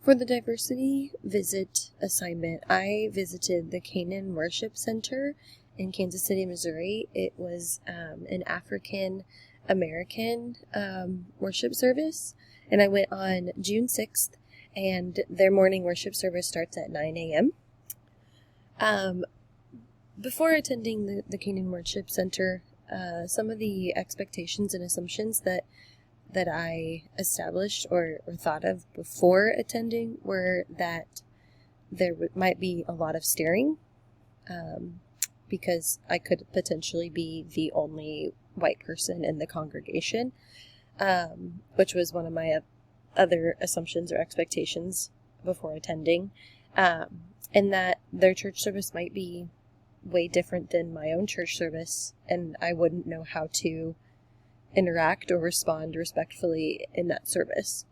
For the diversity visit assignment, I visited the Canaan Worship Center in Kansas City, Missouri. It was an African American worship service, and I went on June 6th, and their morning worship service starts at 9 a.m. Before attending the Canaan Worship Center, some of the expectations and assumptions that I established or thought of before attending were that there might be a lot of staring, because I could potentially be the only white person in the congregation, which was one of my other assumptions or expectations before attending, and that their church service might be way different than my own church service, and I wouldn't know how to interact or respond respectfully in that service.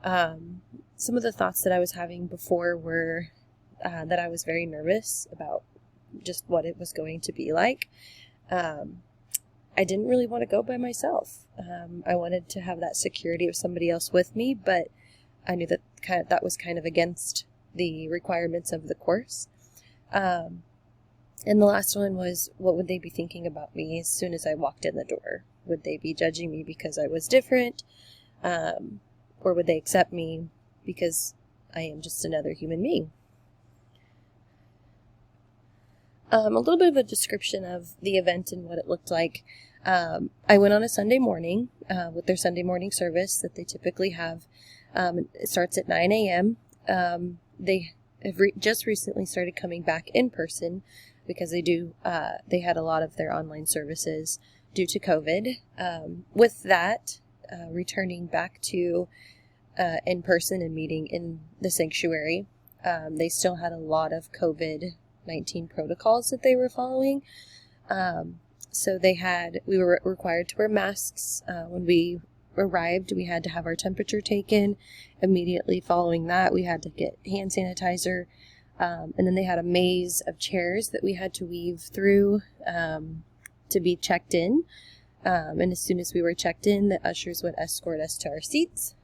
Some of the thoughts that I was having before were that I was very nervous about just what it was going to be like. I didn't really want to go by myself. I wanted to have that security of somebody else with me, but I knew that that was kind of against the requirements of the course. And the last one was, what would they be thinking about me as soon as I walked in the door? Would they be judging me because I was different? Or would they accept me because I am just another human being? A little bit of a description of the event and what it looked like. I went on a Sunday morning with their Sunday morning service that they typically have. It starts at 9 a.m. They have just recently started coming back in person because they had a lot of their online services due to COVID. With that, returning back to in person and meeting in the sanctuary, they still had a lot of COVID-19 protocols that they were following. So we were required to wear masks. When we arrived, we had to have our temperature taken. Immediately following that, we had to get hand sanitizer. And then they had a maze of chairs that we had to weave through to be checked in. And as soon as we were checked in, the ushers would escort us to our seats.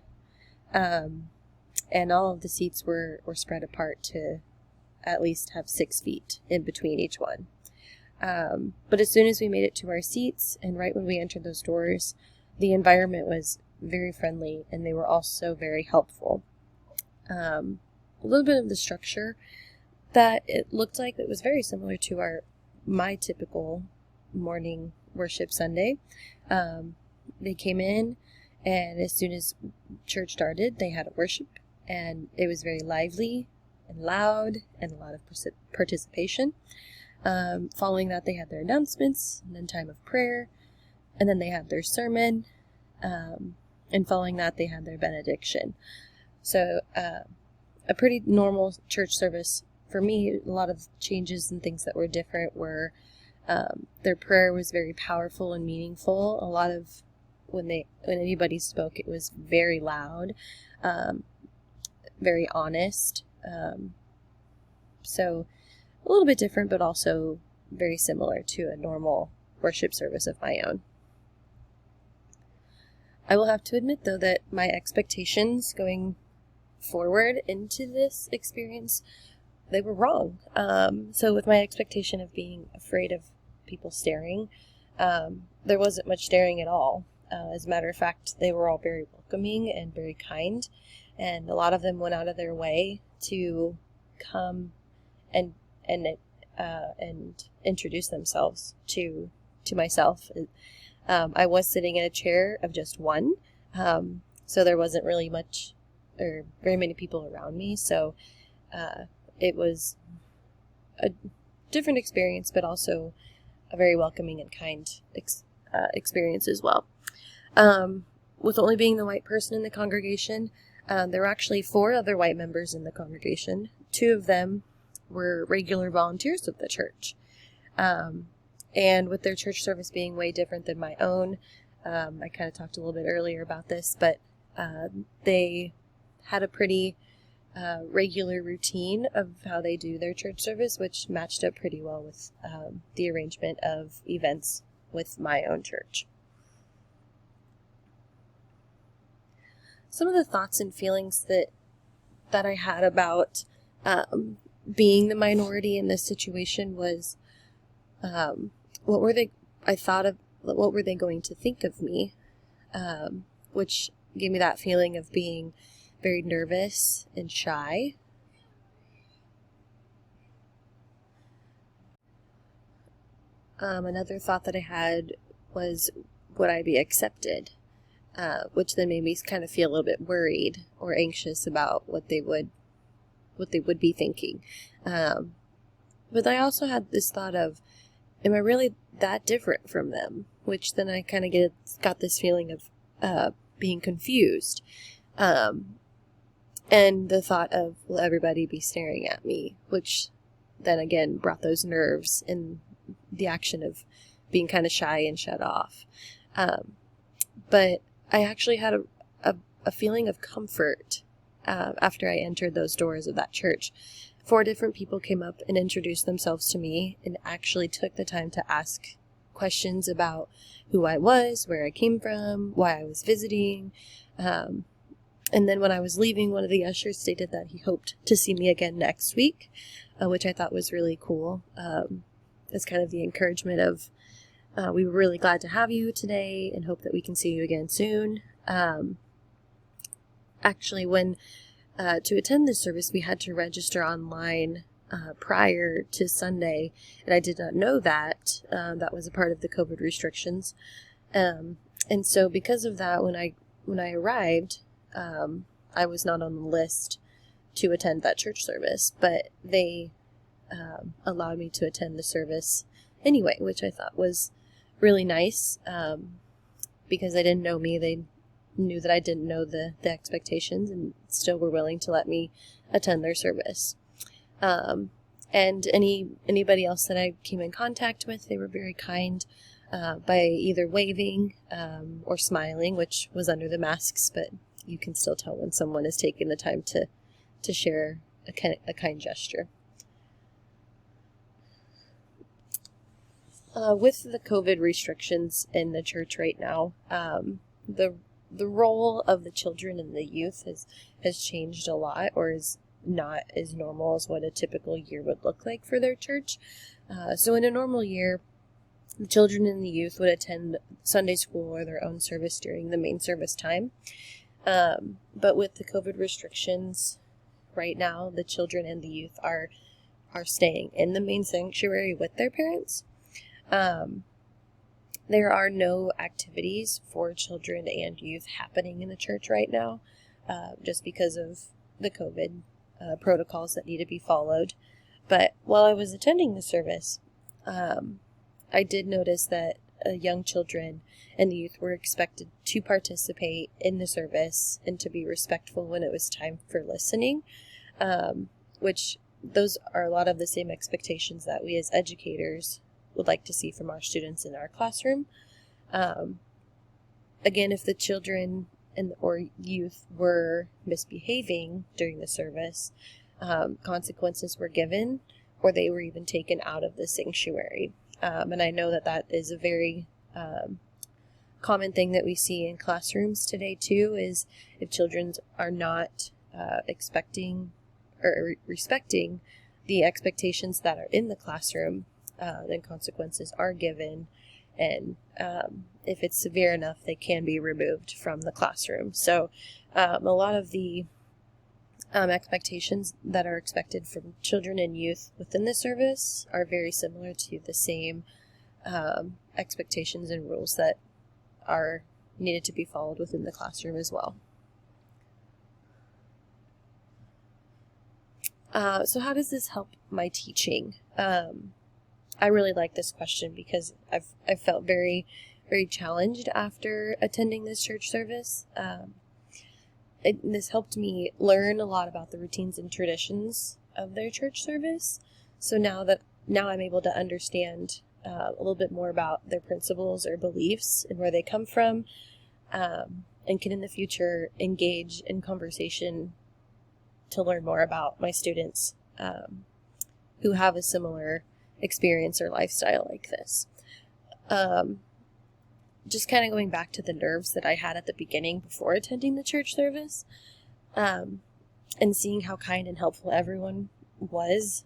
And all of the seats were spread apart to at least have 6 feet in between each one. But as soon as we made it to our seats, and right when we entered those doors, the environment was very friendly, and they were also very helpful. A little bit of the structure that it looked like it was very similar to my typical morning worship Sunday. They came in, and as soon as church started, they had a worship, and it was very lively and loud and a lot of participation. Following that, they had their announcements, and then time of prayer, and then they had their sermon, and following that, they had their benediction. So a pretty normal church service. For me, a lot of changes and things that were different were their prayer was very powerful and meaningful. A lot of when anybody spoke, it was very loud, very honest. So a little bit different, but also very similar to a normal worship service of my own. I will have to admit, though, that my expectations going forward into this experience, they were wrong. So with my expectation of being afraid of people staring, there wasn't much staring at all. As a matter of fact, they were all very welcoming and very kind, and a lot of them went out of their way to come and introduce themselves to myself. I was sitting in a chair of just one, so there wasn't really much or very many people around me. So it was a different experience, but also a very welcoming and kind experience as well. With only being the white person in the congregation, there were actually 4 other white members in the congregation. 2 of them were regular volunteers of the church. And with their church service being way different than my own, I kind of talked a little bit earlier about this, but they had a pretty regular routine of how they do their church service, which matched up pretty well with the arrangement of events with my own church. Some of the thoughts and feelings that that I had about being the minority in this situation was, what were they going to think of me, which gave me that feeling of being very nervous and shy. Another thought that I had was, would I be accepted? Which then made me kind of feel a little bit worried or anxious about what they would be thinking. But I also had this thought of, am I really that different from them? Which then I kind of got this feeling of being confused. And the thought of, will everybody be staring at me? Which then again brought those nerves and the action of being kind of shy and shut off. But I actually had a feeling of comfort after I entered those doors of that church. 4 different people came up and introduced themselves to me and actually took the time to ask questions about who I was, where I came from, why I was visiting. And then when I was leaving, one of the ushers stated that he hoped to see me again next week, which I thought was really cool. It's kind of the encouragement of, we were really glad to have you today and hope that we can see you again soon. Actually, when to attend this service, we had to register online prior to Sunday, and I did not know that. That was a part of the COVID restrictions. And so because of that, when I arrived, I was not on the list to attend that church service, but they allowed me to attend the service anyway, which I thought was really nice, because they didn't know me. They knew that I didn't know the expectations and still were willing to let me attend their service. And anybody else that I came in contact with, they were very kind by either waving or smiling, which was under the masks, but you can still tell when someone is taking the time to share a kind gesture. With the COVID restrictions in the church right now, the role of the children and the youth has changed a lot, or is not as normal as what a typical year would look like for their church. So in a normal year, the children and the youth would attend Sunday school or their own service during the main service time. But with the COVID restrictions right now, the children and the youth are staying in the main sanctuary with their parents. There are no activities for children and youth happening in the church right now, just because of the COVID protocols that need to be followed. But while I was attending the service, I did notice that young children and the youth were expected to participate in the service and to be respectful when it was time for listening, which those are a lot of the same expectations that we as educators would like to see from our students in our classroom. Again, if the children or youth were misbehaving during the service, consequences were given, or they were even taken out of the sanctuary. And I know that is a very common thing that we see in classrooms today too, is if children are not expecting or respecting the expectations that are in the classroom, then consequences are given, and if it's severe enough, they can be removed from the classroom. So a lot of the expectations that are expected from children and youth within the service are very similar to the same expectations and rules that are needed to be followed within the classroom as well. So how does this help my teaching? I really like this question because I've felt very, very challenged after attending this church service. This helped me learn a lot about the routines and traditions of their church service. So now I'm able to understand a little bit more about their principles or beliefs and where they come from, and can in the future engage in conversation to learn more about my students who have a similar experience or lifestyle like this. Just kind of going back to the nerves that I had at the beginning before attending the church service. and seeing how kind and helpful everyone was,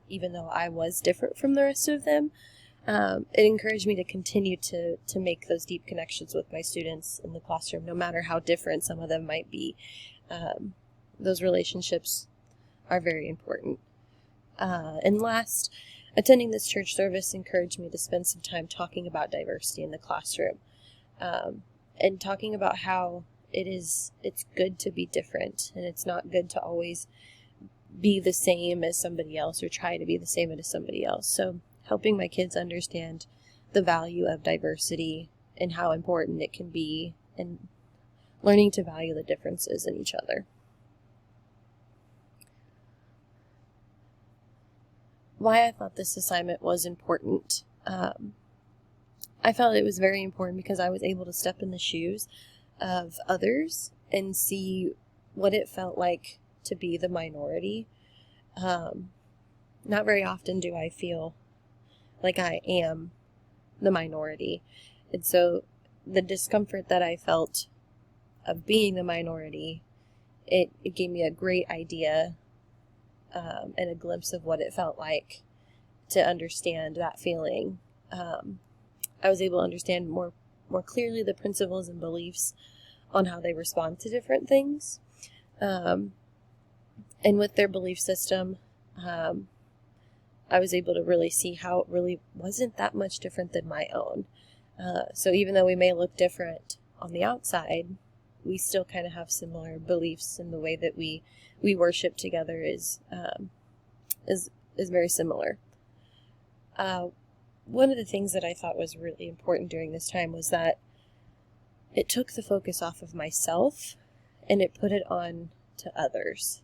even though I was different from the rest of them, it encouraged me to continue to make those deep connections with my students in the classroom, no matter how different some of them might be. Those relationships are very important. And last, attending this church service encouraged me to spend some time talking about diversity in the classroom, and talking about how it's good to be different, and it's not good to always be the same as somebody else or try to be the same as somebody else. So helping my kids understand the value of diversity and how important it can be, and learning to value the differences in each other. Why I thought this assignment was important. I felt it was very important because I was able to step in the shoes of others and see what it felt like to be the minority. Not very often do I feel like I am the minority. And so the discomfort that I felt of being the minority, it gave me a great idea and a glimpse of what it felt like to understand that feeling. I was able to understand more clearly the principles and beliefs on how they respond to different things. And with their belief system, I was able to really see how it really wasn't that much different than my own. So even though we may look different on the outside, we still kind of have similar beliefs, and the way that we worship together is very similar. One of the things that I thought was really important during this time was that it took the focus off of myself and it put it on to others.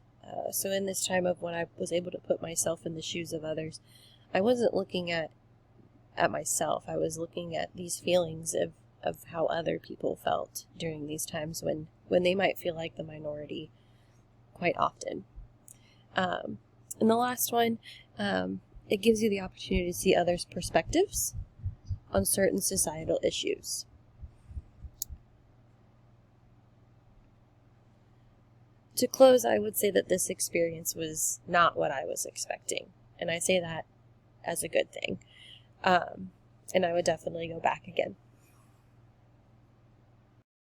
So in this time of when I was able to put myself in the shoes of others, I wasn't looking at myself. I was looking at these feelings of how other people felt during these times when they might feel like the minority quite often. And the last one, it gives you the opportunity to see others' perspectives on certain societal issues. To close, I would say that this experience was not what I was expecting, and I say that as a good thing. And I would definitely go back again.